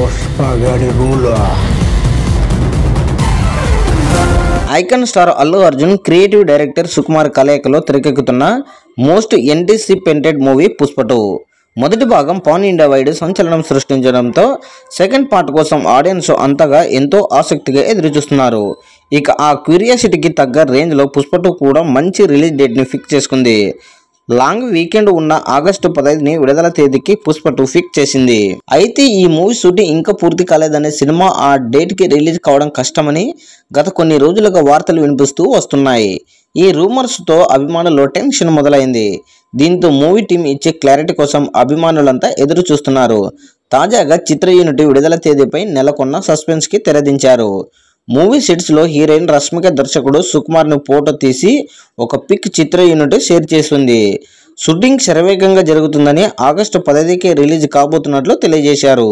పుష్పగాడి rule. Icon star Allu Arjun creative director Sukumar కలయికలో తెరకెక్కుతున్న most anticipated movie Pushpa 2 మొదటి భాగం పాన్ ఇండియా వైడ్ సంచలనం సృష్టించడంతో సెకండ్ పార్ట్ కోసం ఆడియన్స్ అంతగా ఎంతో ఆసక్తిగా ఎదురుచూస్తున్నారు. ఇక ఆ క్యూరియాసిటీకి తగ్గ రేంజ్లో పుష్ప 2 కూడా మంచి రిలీజ్ డేట్ని ఫిక్స్ చేసుకుంది. లాంగ్ వీకెండ్ ఉన్న ఆగస్టు 15ని విడుదల తేదీకి పుష్ప 2 ఫిక్స్ చేసింది. అయితే ఈ మూవీ షూటింగ్ ఇంకా పూర్తి కాలేదనే సినిమా ఆ డేట్కి రిలీజ్ కావడం కష్టమని గత కొన్ని రోజులుగా వార్తలు వినిపిస్తూ వస్తున్నాయి. ఈ రూమర్స్తో అభిమానుల్లో టెన్షన్ మొదలైంది. దీంతో మూవీ టీం ఇచ్చే క్లారిటీ కోసం అభిమానులంతా ఎదురు చూస్తున్నారు. తాజాగా చిత్ర యూనిట్ విడుదల తేదీపై నెలకొన్న సస్పెన్స్కి తెరదించారు. మూవీ సెట్స్లో హీరోయిన్ రష్మిక దర్శకుడు సుకుమార్ను ఫోటో తీసి ఒక పిక్ చిత్ర యూనిట్ షేర్ చేస్తుంది. షూటింగ్ శరవేగంగా జరుగుతుందని ఆగస్టు 15కి రిలీజ్ కాబోతున్నట్లు తెలియజేశారు.